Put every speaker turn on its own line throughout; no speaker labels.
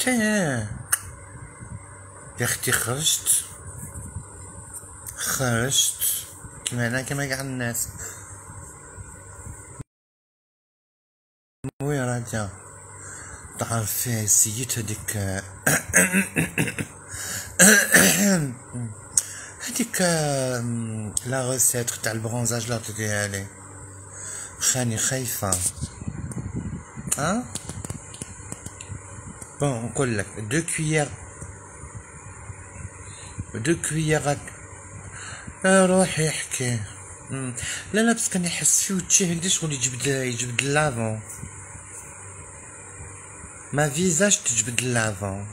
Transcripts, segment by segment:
ايه يا اختي خرجت كما انا كما كاع الناس. وي راجع تعرف سيت هذيك هذيك لا ريسيت تاع البرونزاج لا عطيتيها لي خاني خايفه. ها بون نقول لك دو كويير روحي احكي. لا بس كان يحس فيه وتشي هكدا شغل يجبد لافون ما فيزاج تجبد لافون.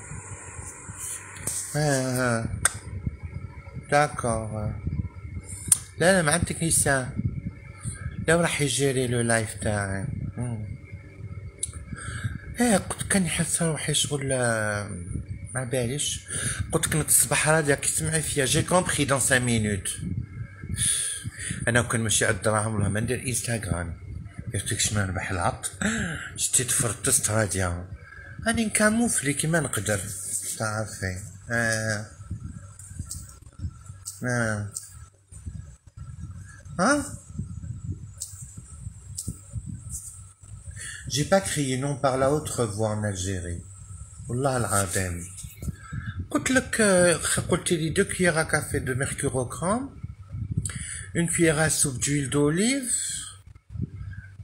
داكور. لا مع التكنيسيان لا راح يجيري لو لايف تاعي. قلت كان يحس روحي شغل ما باليش. قلت كنت الصباح راديو كي تسمعي فيا جي كومبري دون 5 مينوت. انا كان ماشي على الدراهم ولا ما ندير انستغرام قلت لك شنو نربح العط شتي تفرطست راديو راني نكاموفلي كيما نقدر تعرفي. J'ai pas crié non par la haute voix en Algérie. والله العظيم قلت لك قلت لي 2 cuillères à café de mercurochrome, une cuillère à soupe d'huile d'olive,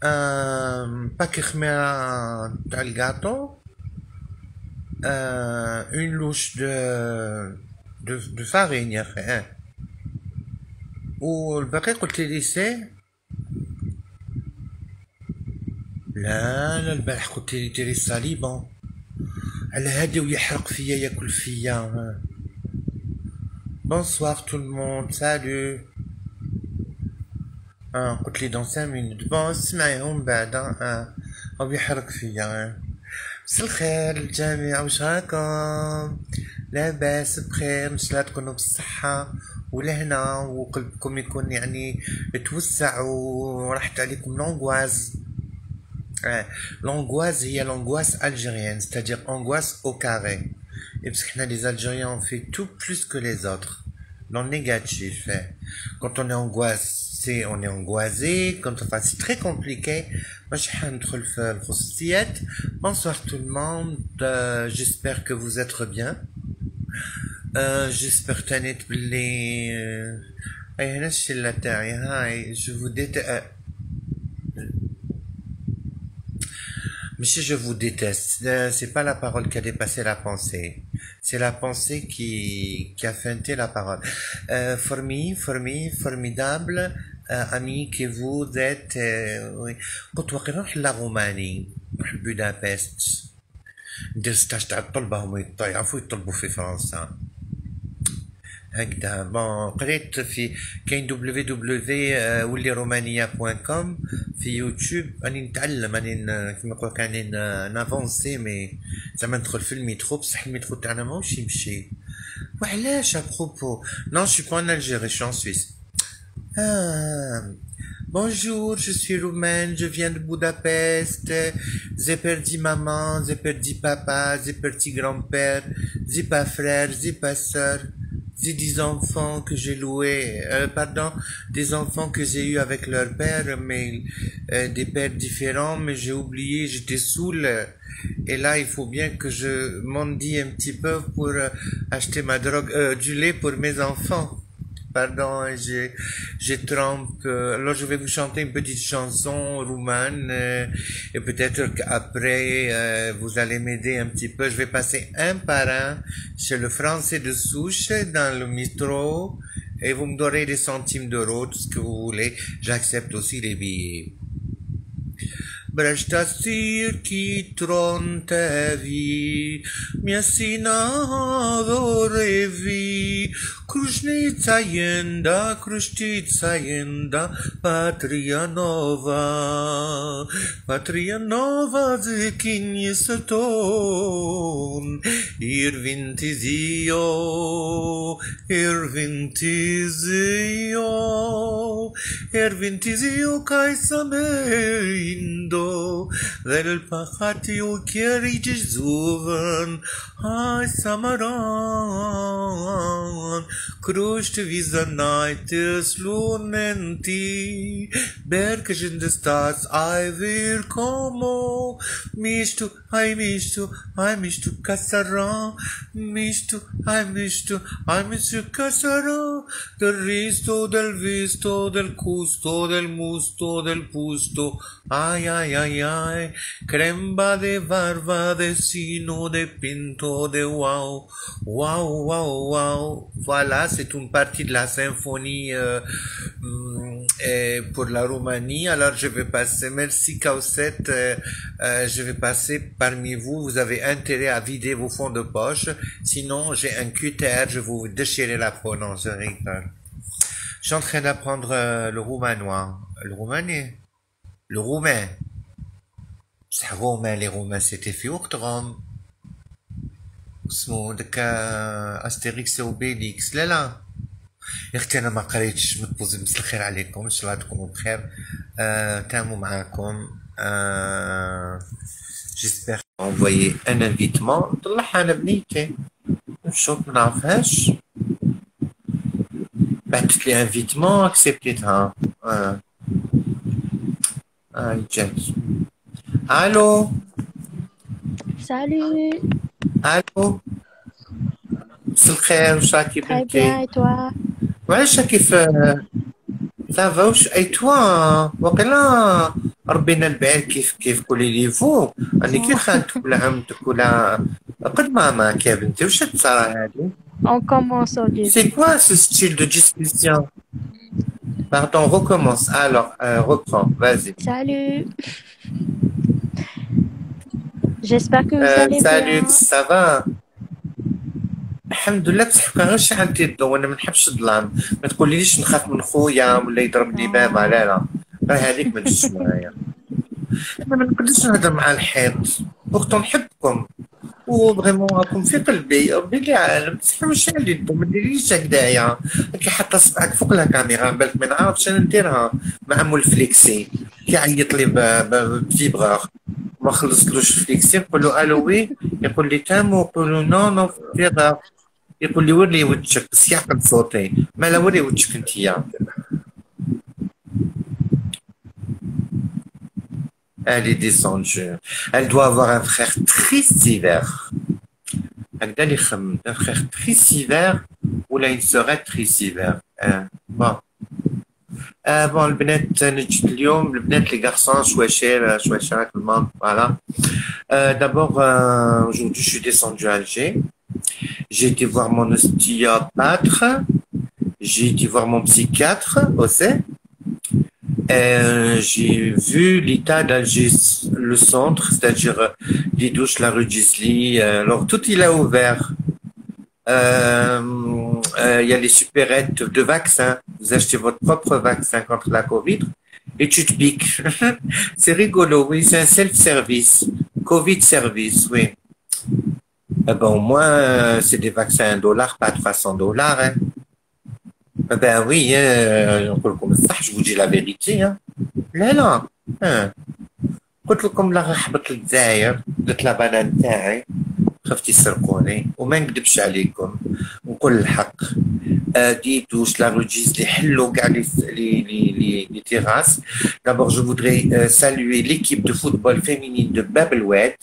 un paquet خميرة تاع الجاتو, une louche de farine يا اخي. والباقي قلت لي سي لا البارح قلت لي ديري صليبون على هادي ويحرق فيا ياكل فيا. بونسوار تو الموند سالو. قلت لي دون 5 مينوت. بون اسمعيهم بعد او يحرق فيا. مساء الخير للجميع واش راكم؟ لاباس بخير ان شاء الله تكونوا بالصحة ولهنا وقلبكم يكون يعني توسع وراحت عليكم لونغواز. L'angoisse, il y a l'angoisse algérienne, c'est-à-dire angoisse au carré. Et parce que les Algériens ont fait tout plus que les autres, dans le négatif. Quand on est angoissé, on est angoissé. Enfin, c'est très compliqué. Moi, je suis entre le bonsoir tout le monde. J'espère que vous êtes bien. J'espère que je vous déteste. Monsieur, je vous déteste. C'est pas la parole qui a dépassé la pensée. C'est la pensée qui a feinté la parole. Formidable, ami que vous êtes. Oui. قلت واقي نروح لروماني نروح لبودابست ندير 16 تاع الطلبة هما يعرفوا يطلبوا في فرنسا هكذا. بون قريت في كاين www.وليرومانيا.com في يوتيوب راني نتعلم راني كيما نقولوا راني نافونسي مي زعما ندخل في الميترو بصح الميترو تاعنا ماهوش يمشي. وعلاش ابروبو نون جو با ان الجيري شو ان سويس. Bonjour, je suis roumaine, je viens de Budapest, j'ai perdu maman, j'ai perdu papa, j'ai perdu grand-père, j'ai pas frère, j'ai pas sœur. J'ai des enfants que j'ai loués, des enfants que j'ai eu avec leur père, mais des pères différents, mais j'ai oublié, j'étais saoul. Et là, il faut bien que je mendie un petit peu pour acheter du lait pour mes enfants. Pardon, j'ai trempe. Alors je vais vous chanter une petite chanson roumaine et peut-être qu'après vous allez m'aider un petit peu. Je vais passer un par un chez le français de souche dans le métro et vous me donnerez des centimes d'euros, tout ce que vous voulez. J'accepte aussi les billets. Brăștasir chi trontevi, miasina dorevi, Krușnița jenda, Kruștița jenda, Patria Nova zikin săton, Irvintizio, Ervintizio Kaisamindo, del Pachatio Kierigis Zuven, Hai Samaran, Krusht Visanaitis Lunenti, Berkes in the stars, I will come, Mishtu, I mishtu Kassaran, Mishtu, I mishtu Kassaran, del risto, del visto, del custo, del musto, del pusto, ay, ay, ay, ay, cremba de barba, de sino, de pinto, de wow, wow, wow, wow. Voilà, c'est une partie de la symphonie pour la Roumanie. Alors je vais passer, merci Kauset, je vais passer parmi vous. Vous avez intérêt à vider vos fonds de poche, sinon j'ai un cutter, je vais vous déchirer la peau. Non, je rigole. Je suis en train d'apprendre le roumanois. Le roumanais. Le roumain. C'est roumain, les roumains, c'était في وقتهم. اسمه داك استيريكس وبيليكس. لا لا يا اختي انا ما قريتش. متبوز مساء الخير عليكم، ان شاء الله تكونوا بخير. تاموا معاكم. جيسبر envoyer un invitement. طلعها انا بنيتي نشوف ما نعرفهاش. بعثت لي انفيتمون اكسبتيتها. جات. الو
Salut,
الو مساء الخير، واش راكي
très bien
بنتي؟
et toi?
وعلاش كيف سافا؟ واش اي توا وقيلا ربينا البعير كيف كولي لي فو اني كي خالتك ولا عمتك ولا قد ماماك يا بنتي. واش التصرا هادي؟
On commence au début.
C'est quoi ce style de discussion? Pardon, recommence. Alors, reprends, vas-y.
Salut, j'espère que vous allez
Salut,
bien.
ça va? الحمد لله. بصح كان غير شعلتي الضو، انا ما نحبش الظلام. ما تقوليليش نخاف من خويا ولا يضربني بابا. لا لا، غير هذيك ما تجيش معايا. انا ما نقدرش نهضر مع الحيط. بورتو نحبكم وفريمون راكم في قلبي، ربي اللي عالم. بصح ماشي على الضو، ما ديريش هكذايا. كي حاطه صبعك فوق الكاميرا بالك ما نعرفش انا نديرها مع مول فليكسي. كيعيط لي بفيبرور ما خلصتلوش فليكسي، نقول له الو وي، يقول لي تامو، نقول له نو نو فيبرور، يقول لي وري وجهك. بس يعقل صوتي. ما لا وري وجهك انتيا. Elle est descendue. Elle doit avoir un frère tristivert. هكذا اللي يخمم. Un frère tristivert ولا une sœurette tristivert. Bon. Bon, البنات نجد اليوم. البنات les garçons شواشير شواشير tout le monde. Voilà. D'abord, aujourd'hui je suis descendu à Alger. J'ai été voir mon ostéopathe. J'ai été voir mon psychiatre aussi. J'ai vu l'état d'Alger, le centre, c'est-à-dire les douches, la rue Gisli. Alors tout il a ouvert. Il y a les supérettes de vaccins. Vous achetez votre propre vaccin contre la Covid et tu te piques. C'est rigolo, oui, c'est un self-service. Covid service, oui. Bon, au moins, c'est des vaccins à $1, pas $300, hein. Ben oui, نقول لكم الصح، je vous dis la vérité. Hein. لا لا. قلت لكم لا غنحبط للجزائر، درت لا بانان تاعي، خفتي يسرقوني وما نكذبش عليكم ونقول الحق. دي دوش لا روجيز اللي حلوا كاع لي تيراس. D'abord je voudrais saluer l'équipe de football féminine de باب الواد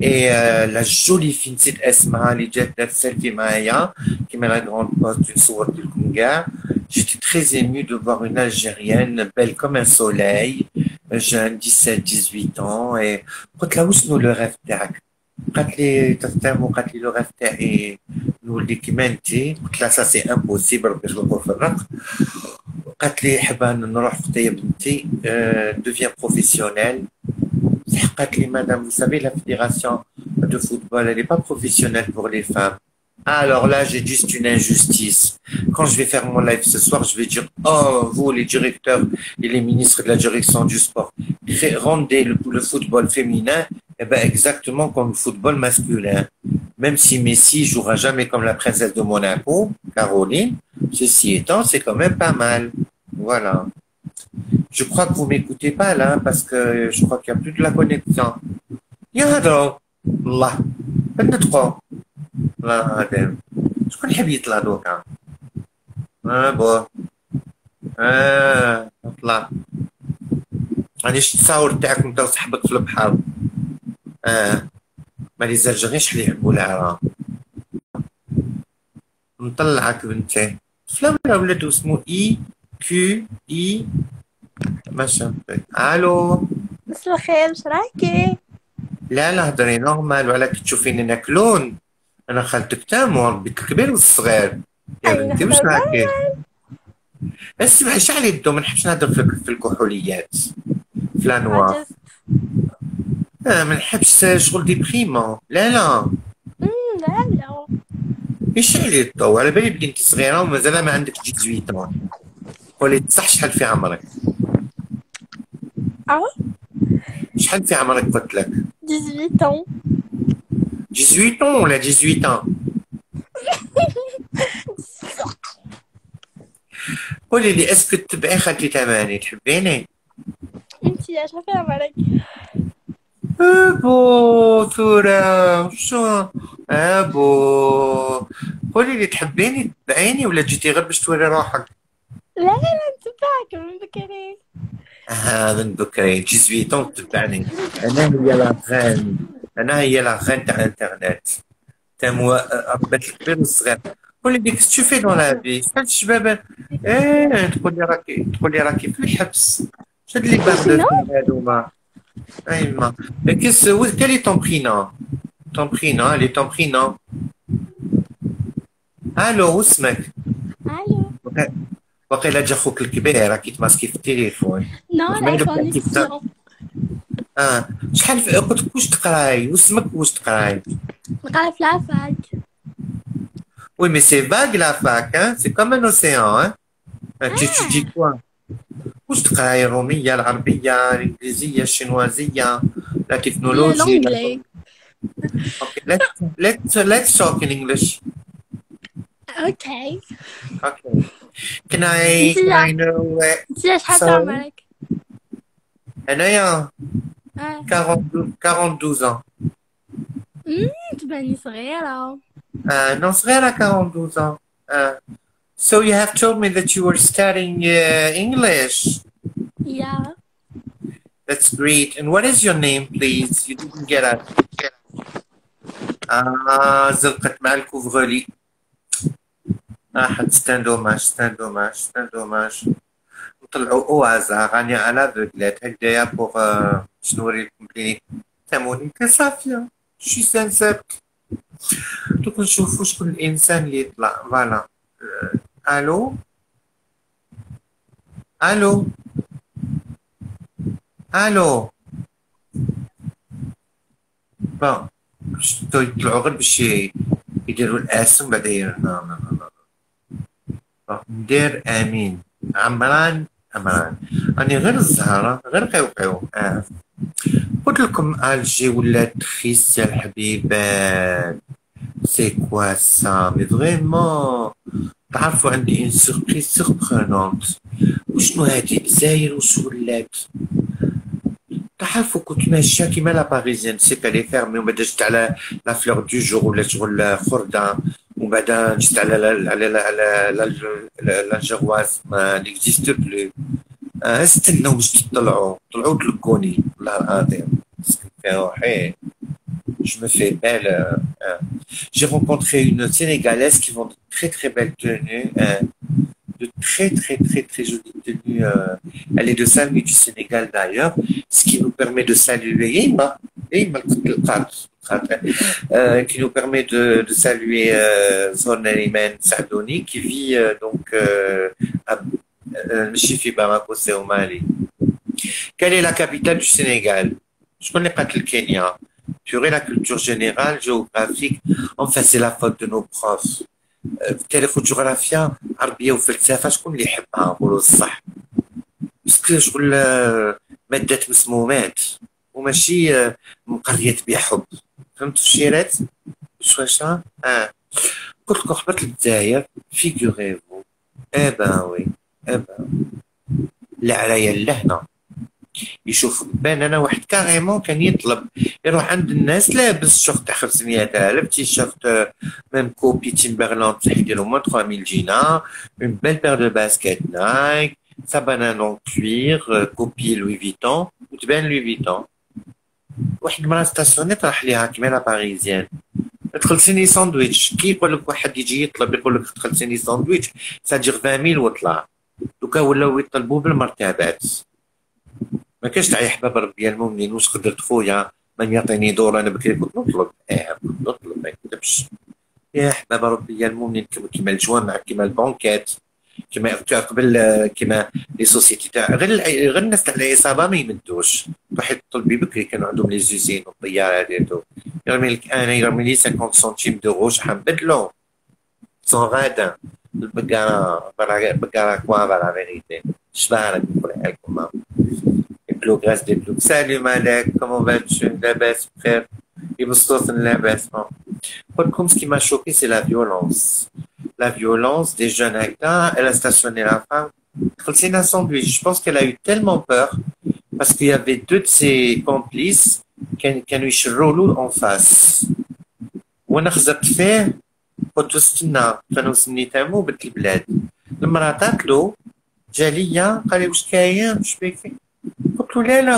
et la jolie fille نسيت اسمها اللي جات دارت سيلفي معايا كيما لا grande poste نصورت لكم كاع. J'étais très ému de voir une Algérienne belle comme un soleil, jeune, 17-18 ans. Et قلت لها وشنو لو ريف تاعك؟ قالت لي تفهم. قالت لي لو ريف تاعي نولي كيما انتي. قلت لها سا سي امبوسيبل باش نوقف في الرق. قالت لي حابه نروح في بنتي دوفيان بروفيسيونيل. قالت لي مادام vous savez la fédération de football elle n'est pas professionnelle pour les femmes. Alors là, j'ai juste une injustice. Quand je vais faire mon live ce soir, je vais dire « Oh, vous, les directeurs et les ministres de la direction du sport, rendez le football féminin eh ben, exactement comme le football masculin. Même si Messi jouera jamais comme la princesse de Monaco, Caroline, ceci étant, c'est quand même pas mal. Voilà. Je crois que vous m'écoutez pas là parce que je crois qu'il n'y a plus de la connexion. يهضروا الله بندقوا الله غادم شكون يحب يطلع دوكا بو طلع غادي التصاور تاعك انت وصاحبك في البحر ما لي زرجغين شحال يحبوا العرا نطلعك بنتي فلان ولاد اسمه اي كيو اي ماشي الو
مساء الخير، واش راكي؟
لا هضري نورمال وعلاك تشوفيني انا كلون انا خالتك تامر بك الكبير والصغير يا
أي
بنتي واش
نهضر
راكي اسمعي شحال يدو ما نحبش نهضر في الكحوليات في لانوا
عجزت.
ما نحبش شغل ديبريمون لا
لا
ايش علي الضو على بالي بلي انت صغيره ومازال ما عندك 18 قولي صح شحال في عمرك شحال في عمرك قلت لك
18 ans.
18 ولا 18 قولي لي اسكو تبعي خالتي تماني تحبيني
انتي اش في عمرك؟
ابو ثورة شو ابو قولي لي تحبيني تبعيني ولا جيتي غير باش توري روحك
لا نتبعك من بكري.
من بكري 18 تبعني انا هي لاغان تاع الانترنت تاع ربات الكبير والصغير قولي لي كيف تشوفي دون لا في شحال الشباب تقول لي راكي في الحبس شد لي بارد هذوما ايما كيس quel est ton prénom allez ton prénom الو اسمك
الو.
وقيلا جا خوك الكبير راكي تماسكي في التليفون
نو لا كونيكسيون.
شحال قلت لك واش تقراي واسمك واش تقراي
نقرا في لافاك.
Oui, mais c'est vague la fac, hein? C'est comme un océan, hein? Tu étudies quoi? واش تقراي الرومية العربية الإنجليزية الشينوازية لا تكنولوجيا
l'anglais.
Okay, let's talk in English.
Okay.
Okay. Can I know
انتي شحال في
sorry?
عمرك؟
أنايا 42 ans.
تباني صغيرة.
Non, صغيرة 42 ans. So you have told me that you were studying English.
Yeah.
That's great. And what is your name, please? You didn't get it. زلقت مع الكوفغولي. c'est un dommage. نطلعوا اوازا غاني على فوغلات هكدايا بوغ باش نوريلكم بلي تموني كصافية شي سانسات دوك نشوفو شكون الانسان اللي يطلع فوالا الو بون يطلعوا غير باش يديروا الاسم بعدا ندير امين عمران راني غير الزهرة غير قيو قلت لكم الجي ولات تخيس يا الحبيبات سي كوا سا مي فريمون تعرفوا عندي ان سوربريز سوربرونونت وشنو هادي الجزائر وش ولات تعرفوا كنت ماشية كيما لا باريزيان سي بالي فيرمي وبعدا جيت على لا فلور دو جور ولا شغل خردة ومن بعد جيت على الجواز ما نيكزيست بلو استناو باش طلعوا تلقوني والله العظيم نسكن في روحي je me fais belle j'ai rencontré une sénégalaise qui vend de très belles tenues de très jolies tenues elle est de Saint-Louis du Sénégal d'ailleurs ce qui nous permet de saluer qui nous permet de saluer Zone Nariman Sadouni qui vit donc à Chifi Bamako, c'est au Mali. Quelle est la capitale du Sénégal? Je connais pas le Kenya. Purée, la culture générale, géographique, enfin c'est la faute de nos profs. تاريخ وجغرافيا عربية وفلسفة شكون اللي يحبها نقولوا الصح باسكو شغل مادة مسمومات وماشي مقريات بحب فهمتوا الشيرات واش قلت لكم خبرت الجزائر فيغوريفو وي لا عليا لهنا يشوف بان انا واحد كاريمون كان يطلب يروح عند الناس لابس شورت تاع 500,000 تيشيرت ميم كوبي تيمبرلاند بصح يديرو موان 3000 جينا اون بيل بير دو باسكيت نايك سابانا اون كوير كوبي لوي فيتون وتبان لوي فيتون واحد المرا ستاسيونيت راح ليها كيما لا باريزيان دخلتيني ساندويتش كي يقول لك واحد يجي يطلب يقول لك دخلتيني ساندويتش سادير 20,000 وطلع دوكا ولاو يطلبوا بالمرتبات ما كاش تاع يا حباب ربي المؤمنين واش قدرت خويا من يعطيني دور انا بكري كنت نطلب كنت نطلب ما يكذبش يا حباب ربي المؤمنين كيما الجوامع كيما البنكات كيما قبل كيما لي سوسيتي تاع غير الناس تاع العصابه ما يمدوش تروحي تطلبي بكري كانوا عندهم لي زوزين والطياره ديالو يرمي لك انا يرمي لي 50 سنتيم دورو شحال نبدلو سون غادا البقره بقره كوا لا فيريتي شبه راك نقول لكم plus grâce des plus. Salut Malek, comment vas-tu? Labès, frère. Ibustos Labès. Comme ce qui m'a choqué, c'est la violence. La violence des jeunes acteurs. Elle a stationné la femme. C'est un sandwich. Je pense qu'elle a eu tellement peur parce qu'il y avait deux de ses complices qui ont eu relou en face. وانا خزرت فيه قلت استنى كانوا سنيتامو بنت البلاد لما عطات له جا ليا قال لي واش كاين واش بيك فيك قلت له لا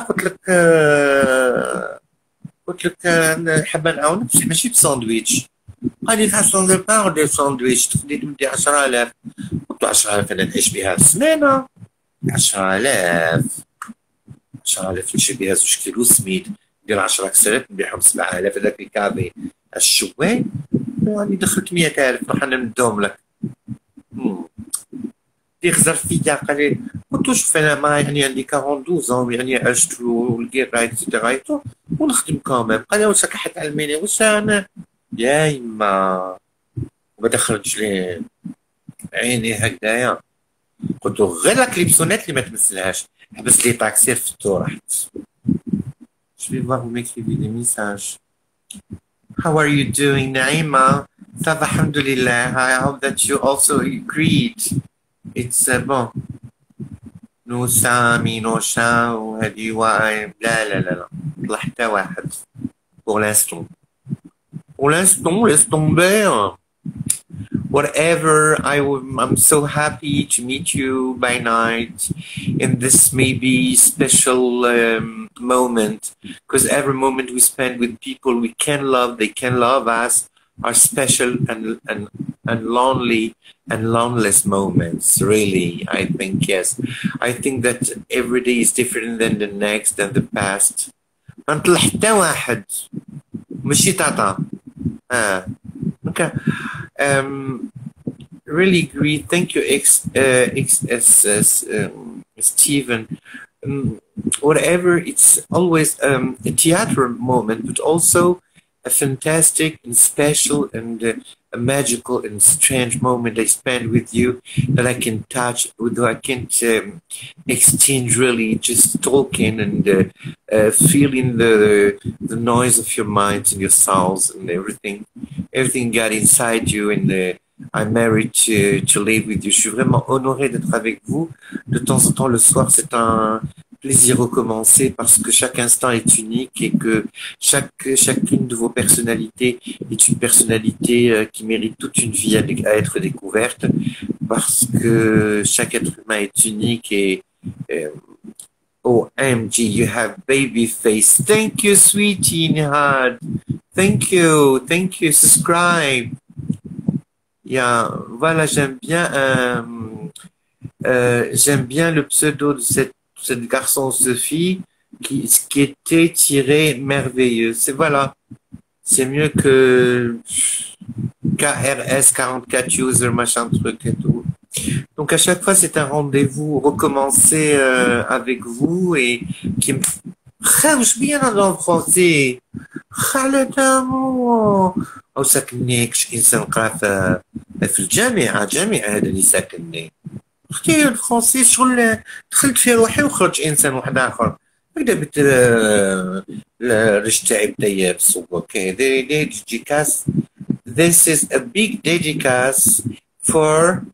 قلت لك حابه نعاونك بصح ماشي بساندويتش قال لي فاصون دو بار دو ساندويتش تخدي تمدي 10,000 قلت له 10,000 انا نعيش بها السمانه 10,000 نشري بها 2 كيلو سميد ندير 10 كسرات نبيعهم 7,000 هذاك الكابي الشوي يعني دخلت 100,000 راح نمدهم لك اللي خزر فيا قال لي قلت له شوف انا ما يعني عندي 42 يعني عشت والكير ايتترا ونخدم كامل قال لي واش راك حتعلميني واش انا يا يما وبدا خرج لي عيني هكذايا قلت له غير لا كليبسونات اللي ما تمثلهاش حبس لي طاكسي رفدتو رحت Je vais voir vous m'écrivez des messages. How are you doing, Naima? Ça va, alhamdulillah. I hope that you also agreed. It's bon. نو سامي نو شا وهذه واي لا طلع حتى واحد pour l'instant. Pour l'instant, laisse tomber. Whatever, I'm so happy to meet you by night in this maybe special moment, because every moment we spend with people we can love, they can love us, are special and lonely and loneless moments. Really, I think yes. I think that every day is different than the next, than the past. ما نطلع حتى واحد ماشي طاطا. Okay. Really agree. Thank you, Stephen. Whatever, it's always a theater moment, but also a fantastic and special and a magical and strange moment I spend with you that I can touch, though I can't exchange really, just talking and feeling the noise of your minds and your souls and everything got inside you, and I'm married to live with you. Je suis vraiment honoré d'être avec vous. De temps en temps, le soir, c'est un plaisir recommencer parce que chaque instant est unique et que chacune de vos personnalités est une personnalité qui mérite toute une vie à être découverte, parce que chaque être humain est unique et OMG, you have baby face. Thank you, sweetie Nihad. Thank you, subscribe. Yeah, voilà, j'aime bien le pseudo de cette garçon Sophie qui était tiré merveilleux. C'est mieux que KRS 44 user machin truc et tout. Donc à chaque fois c'est un rendez-vous recommencer avec vous et qui me خاوش بيا انا فرونسي خالد او ساكنني كش انسان قرا في الجامعه هذا اللي ساكنني اختي الفرونسي شغل دخلت في روحي وخرج انسان واحد اخر هكذا بت الريش تاعي بدا يابس. اوكي ديديكاس. This is a big dedicace for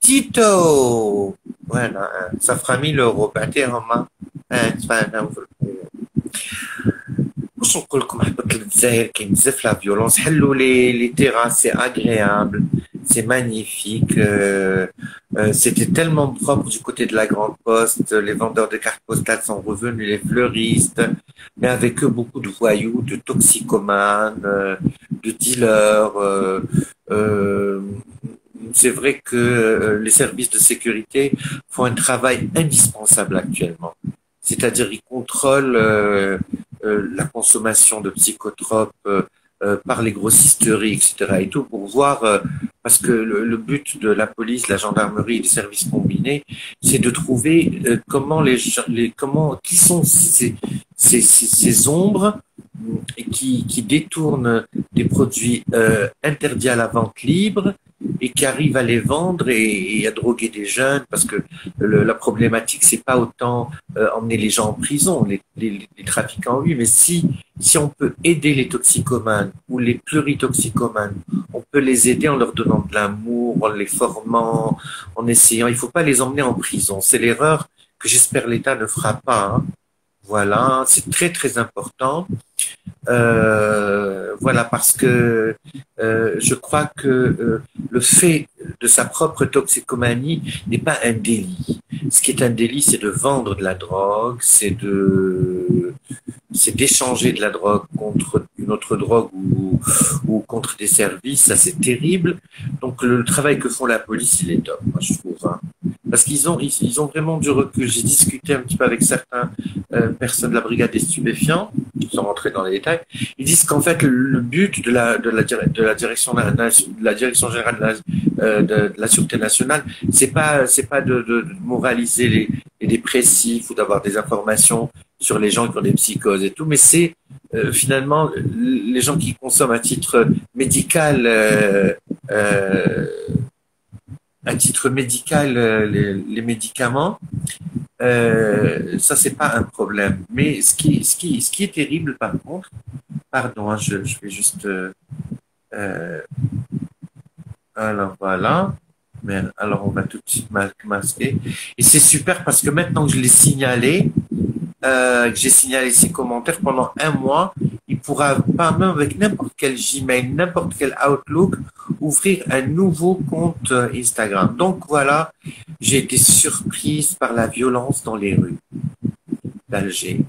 Tito. voilà ça fera 1000 euros بعتيهم تفاهم واش نقول لكم حبيت الجزائر كاين بزاف لا فيولونس حلوا لي terrasses c'est agréable c'est magnifique c'était tellement propre du côté de la Grande Poste les vendeurs de cartes postales sont revenus les fleuristes mais avec eux beaucoup de voyous de toxicomanes de dealers euh, c'est vrai que les services de sécurité font un travail indispensable actuellement. C'est-à-dire ils contrôlent la consommation de psychotropes par les grossisteries, etc. et tout pour voir, parce que le but de la police, la gendarmerie et les services combinés, c'est de trouver comment qui sont ces ombres qui détournent des produits interdits à la vente libre et qui arrivent à les vendre et à droguer des jeunes parce que la problématique c'est pas autant emmener les gens en prison, les trafiquants oui, mais si on peut aider les toxicomanes ou les pluritoxicomanes, on peut les aider en leur donnant de l'amour, en les formant, en essayant. Il faut pas les emmener en prison. C'est l'erreur que j'espère l'État ne fera pas. Hein. Voilà, c'est très très important. Voilà, parce que je crois que le fait de sa propre toxicomanie n'est pas un délit. Ce qui est un délit, c'est de vendre de la drogue, c'est d'échanger de la drogue contre une autre drogue ou contre des services. Ça, c'est terrible. Donc, le travail que font la police, il est top, moi, je trouve. Hein. Parce ils ont vraiment du recul. J'ai discuté un petit peu avec certaines personnes de la brigade des stupéfiants, sans rentrer dans les détails. Ils disent qu'en fait, le but de la direction générale de la sûreté nationale, c'est pas de moraliser les dépressifs ou d'avoir des informations sur les gens qui ont des psychoses et tout, mais c'est finalement les gens qui consomment euh, à titre médical les médicaments, ça c'est pas un problème. Mais ce qui est terrible par contre, pardon, hein, je vais juste euh, alors voilà. Mais alors on va tout de suite masquer. Et c'est super parce que maintenant que je l'ai signalé, que j'ai signalé ses commentaires pendant un mois, il pourra pas même avec n'importe quel Gmail, n'importe quel Outlook, ouvrir un nouveau compte Instagram. Donc voilà, j'ai été surprise par la violence dans les rues d'Alger,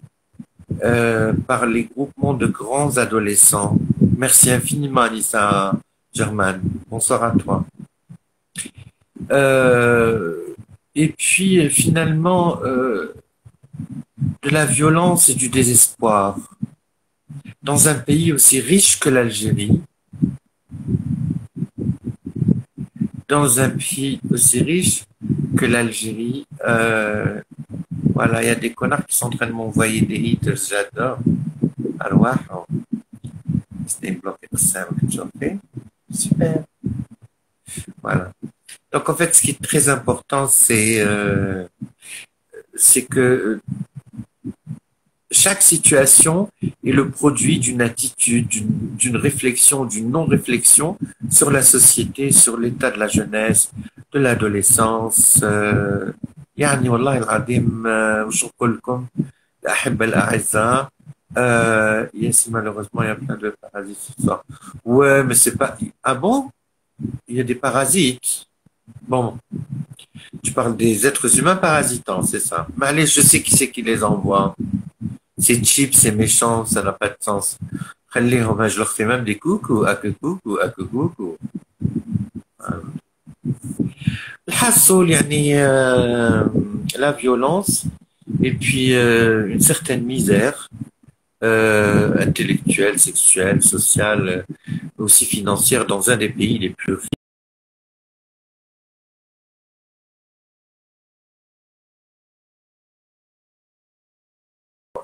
par les groupements de grands adolescents. Merci infiniment Anissa German. Bonsoir à toi. Euh, et puis finalement, de la violence et du désespoir. Dans un pays aussi riche que l'Algérie, dans un pays aussi riche que l'Algérie, voilà, il y a des connards qui sont en train de m'envoyer des hits, j'adore. Alors, c'était bloqué de 5, ok? Super. Voilà. Donc, en fait, ce qui est très important, c'est que chaque situation est le produit d'une attitude, d'une réflexion, d'une non-réflexion sur la société, sur l'état de la jeunesse, de l'adolescence. يعني والله العظيم وش نقول لكم الأحبة الأعزاء yes, malheureusement il y a plein de parasites ce soir. Ouais, mais c'est pas... Ah bon? Il y a des parasites? Bon, tu parles des êtres humains parasitants, c'est ça. Mais allez, je sais qui c'est qui les envoie. C'est cheap, c'est méchant, ça n'a pas de sens. Je leur fais même des coucou, à que coucou, à que coucou. الحصول يعني la violence et puis une certaine misère intellectuelle, sexuelle, sociale, aussi financière dans un des pays les plus riches.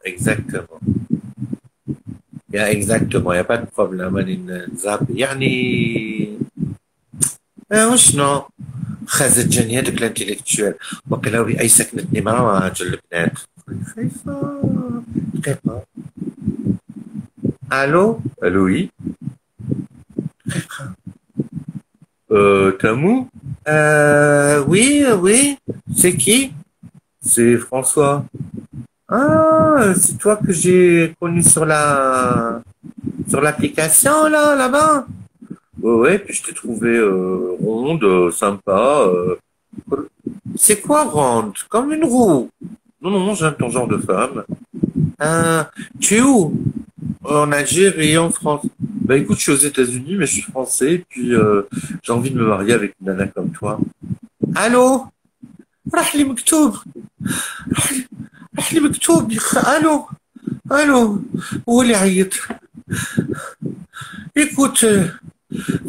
Exactement. Exactement, il n'y a pas de problème. يعني وشنو خازت جاني هذاك الانتلكتوال وقيلا ولي اي سكنتني مرة هاد البنات خايفة دقيقة الو الو وي دقيقة Tamou oui oui C'est qui? C'est François. Ah, c'est toi que j'ai connu sur l'application là-bas. Ouais, ouais, puis je t'ai trouvé ronde, sympa. C'est quoi ronde? Comme une roue. Non, non, non, j'aime ton genre de femme. Ah, tu es où? En Algérie, en France. Bah écoute, je suis aux États-Unis, mais je suis français, puis j'ai envie de me marier avec une nana comme toi. Allô? راح لي مكتوب راح لي مكتوب الو الو هو اللي عيط. Écoute,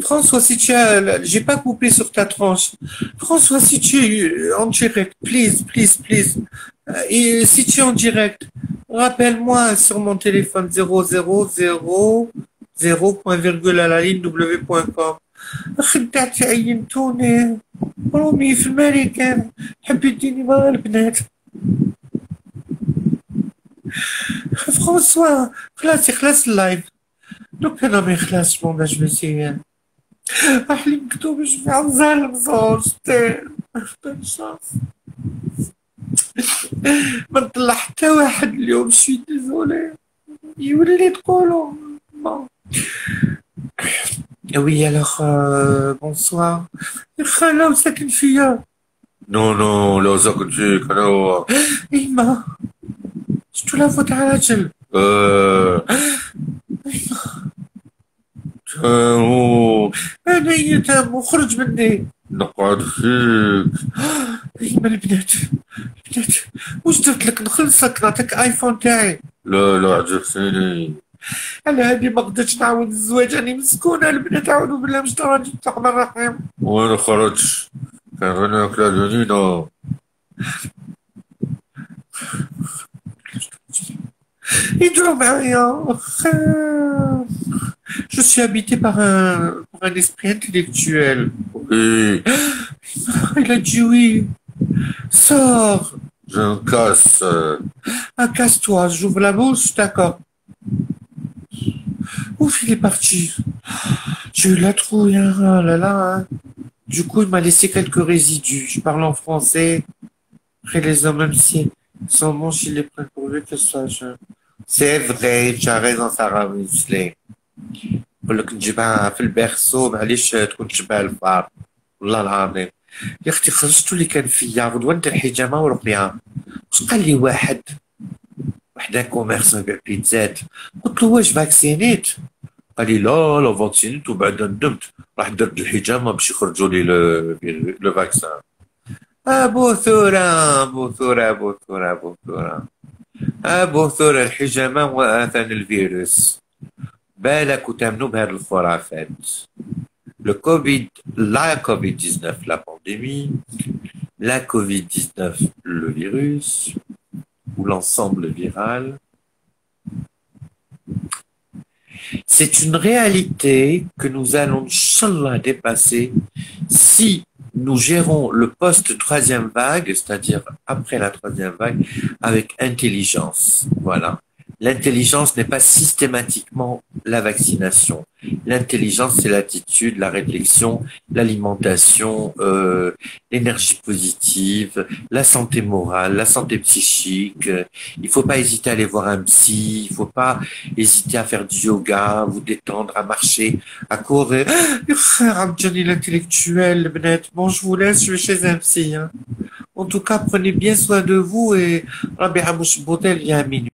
François, si tu as, j'ai pas coupé sur ta tranche. François, si tu es en direct, please, please, please. Et si tu es en direct, rappelle-moi sur mon téléphone 0000 point virgule à la ligne w.com. خدعتي عينتوني رومي في الماريكان حبيتيني مع البنات. فرانسوا خلاص يخلص اللايف دوك انا ما يخلصش باش مسيان راح لي مكتوب جميع ظالم زوجتين اختار شخص ما نطلع حتى واحد اليوم شي ديزولي يولي تقولوا بون. Oui, alors, bonsoir. خالة ساكن فيا. Non, non, لا ساكن فيك أنا. إيما شتو لا فوت عاجل. تامو أنا يا تامو خرج مني. نقعد فيك. إيما البنات واش درت لك نخلصك نعطيك آيفون تاعي. لا لا عجبتني. انا هادي ما قدرتش نعاود الزواج راني مسكونه البنات اعوذ بالله من الشيطان الرحمن الرحيم. وانا خرجت كان غير ناكل الجنينه. يدروا معايا. Je suis habité par un esprit intellectuel. Oui. Il a dit oui. Sors. Je me casse. Ah, casse-toi, j'ouvre la bouche, d'accord. Ouf, il est parti. J'ai eu la trouille, hein. Oh là là, hein. Du coup, il m'a laissé quelques résidus. Je parle en français. Après, les hommes, même si son manche, il est prêt pour lui que ce soit je... C'est vrai, tu as raison, Sarah Weasley. بقول لك نجيبها في البيرسو معليش تكون تشبه الفار. والله العظيم يا اختي خرجتو اللي كان فيا غدوة الحجامة ورقيها. واش قال لي واحد كوميرسون يبيع بيتزات قلت له واش فاكسينيت؟ قال لي لا لا فاكسينيت وبعد ندمت راح درت الحجامه باش يخرجوا لي لو فاكسان. ابو ثوره ابو ثوره ابو ثوره ابو ثوره ابو ثوره الحجامه واثن الفيروس بالك وتامنوا بهذه الخرافات. Le Covid, la Covid-19, la pandémie, la Covid-19, le virus, ou l'ensemble viral, c'est une réalité que nous allons, Inch'Allah, dépasser si nous gérons le post-troisième vague, c'est-à-dire après la troisième vague, avec intelligence. Voilà. L'intelligence n'est pas systématiquement la vaccination. L'intelligence, c'est l'attitude, la réflexion, l'alimentation, l'énergie positive, la santé morale, la santé psychique. Il faut pas hésiter à aller voir un psy. Il faut pas hésiter à faire du yoga, vous détendre, à marcher, à courir. Johnny l'intellectuel, bon, je vous laisse, je vais chez un psy. Hein. En tout cas, prenez bien soin de vous et Rabbi Hamouch Boutel, il y a un minute.